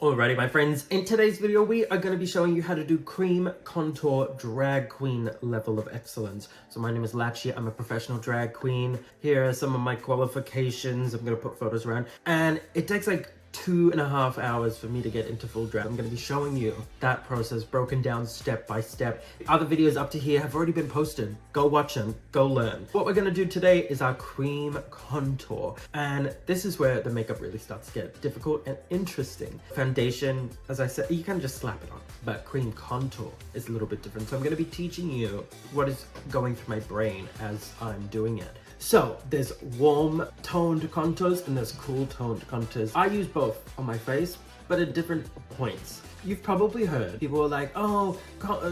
Alrighty, my friends, in today's video, we are going to be showing you how to do cream contour drag queen level of excellence. So my name is Lachi, I'm a professional drag queen. Here are some of my qualifications. I'm going to put photos around. And it takes like 2.5 hours for me to get into full drag. I'm going to be showing you that process broken down step by step. Other videos up to here have already been posted. Go watch them, go learn. What we're going to do today is our cream contour. And this is where the makeup really starts to get difficult and interesting. Foundation, as I said, you can just slap it on. But cream contour is a little bit different. So I'm going to be teaching you what is going through my brain as I'm doing it. So there's warm toned contours and there's cool toned contours. I use both on my face, but at different points. You've probably heard people are like, oh,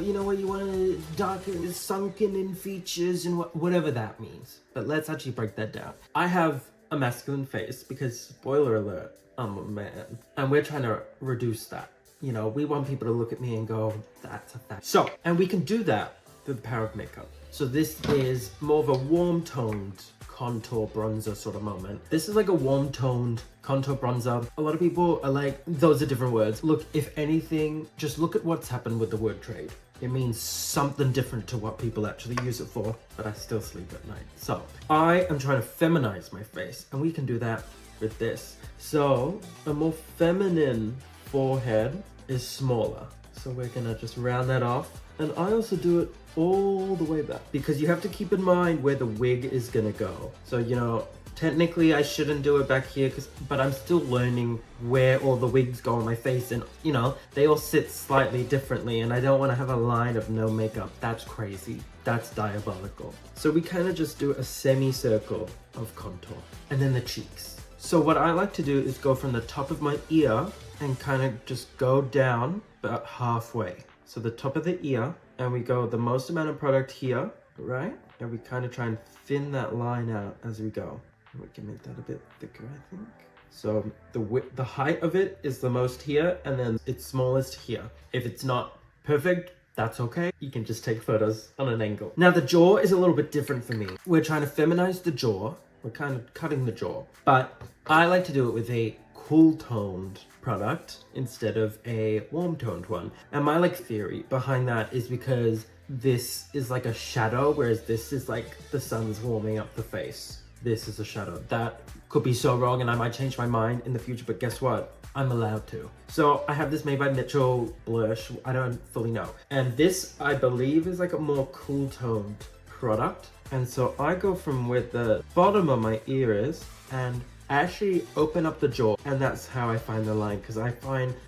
you know what, you want to darken, sunken in features and whatever that means. But let's actually break that down. I have a masculine face because, spoiler alert, I'm a man. And we're trying to reduce that. You know, we want people to look at me and go, that's a fact. So, and we can do that through the power of makeup. So this is more of a warm toned contour bronzer sort of moment. This is like a warm toned contour bronzer. A lot of people are like, those are different words. Look, if anything, just look at what's happened with the word trade. It means something different to what people actually use it for, but I still sleep at night. So I am trying to feminize my face, and we can do that with this. So a more feminine forehead is smaller. So we're gonna just round that off. And I also do it all the way back because you have to keep in mind where the wig is gonna go. So, you know, technically I shouldn't do it back here but I'm still learning where all the wigs go on my face, and you know, they all sit slightly differently, and I don't want to have a line of no makeup. That's crazy. That's diabolical. So we kind of just do a semicircle of contour and then the cheeks. So what I like to do is go from the top of my ear and kind of just go down about halfway. So the top of the ear, and we go the most amount of product here, right? And we kind of try and thin that line out as we go. And we can make that a bit thicker, I think. So the height of it is the most here, and then it's smallest here. If it's not perfect, that's okay. You can just take photos on an angle. Now the jaw is a little bit different for me. We're trying to feminize the jaw. We're kind of cutting the jaw, but I like to do it with a cool toned product instead of a warm toned one. And my theory behind that is because this is like a shadow, whereas this is like the sun's warming up the face. This is a shadow. That could be so wrong, and I might change my mind in the future, but guess what? I'm allowed to. So I have this made by Mitchell Blush. I don't fully know. And this, I believe, is like a more cool toned product. And so I go from where the bottom of my ear is and actually open up the jaw, and that's how I find the line, because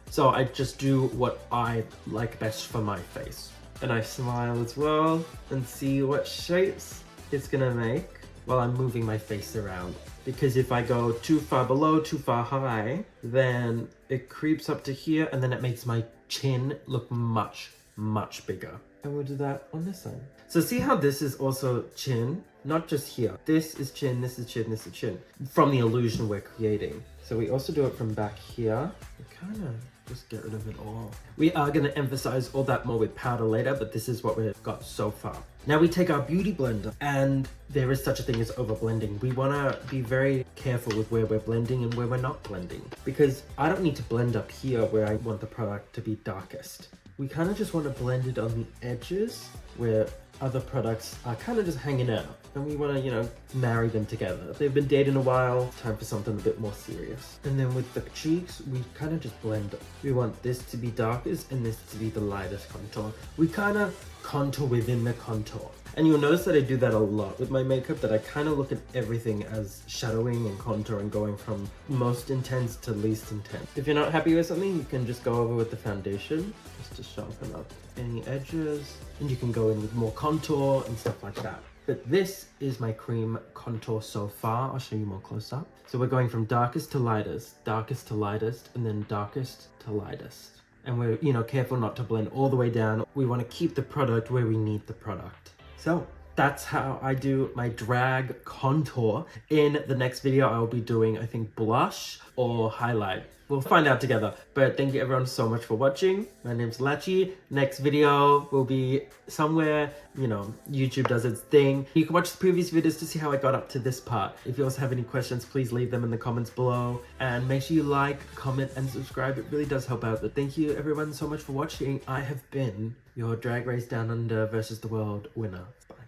so I just do what I like best for my face. And I smile as well and see what shapes it's gonna make while I'm moving my face around. Because if I go too far below, too far high, then it creeps up to here, and then it makes my chin look much, much bigger. And we'll do that on this side. So see how this is also chin? Not just here. This is chin, this is chin, this is chin. From the illusion we're creating. So we also do it from back here. We kind of just get rid of it all. We are going to emphasize all that more with powder later, but this is what we've got so far. Now we take our beauty blender, and there is such a thing as over blending. We want to be very careful with where we're blending and where we're not blending, because I don't need to blend up here where I want the product to be darkest. We kind of just want to blend it on the edges where other products are kind of just hanging out, and we want to, you know, marry them together. They've been dating a while, time for something a bit more serious. And then with the cheeks, we kind of just blend them. We want this to be darkest and this to be the lightest contour. We kind of contour within the contour. And you'll notice that I do that a lot with my makeup, that I kind of look at everything as shadowing and contouring, going from most intense to least intense. If you're not happy with something, you can just go over with the foundation, just to sharpen up any edges. And you can go in with more contour and stuff like that. But this is my cream contour so far. I'll show you more close up. So we're going from darkest to lightest, and then darkest to lightest. And we're, you know, careful not to blend all the way down. We want to keep the product where we need the product. So that's how I do my drag contour. In the next video, I'll be doing, I think, blush or highlight. We'll find out together. But thank you everyone so much for watching. My name's Lachi. Next video will be somewhere, you know, YouTube does its thing. You can watch the previous videos to see how I got up to this part. If you also have any questions, please leave them in the comments below. And make sure you like, comment, and subscribe. It really does help out. But thank you everyone so much for watching. I have been your Drag Race Down Under versus the World winner. Bye.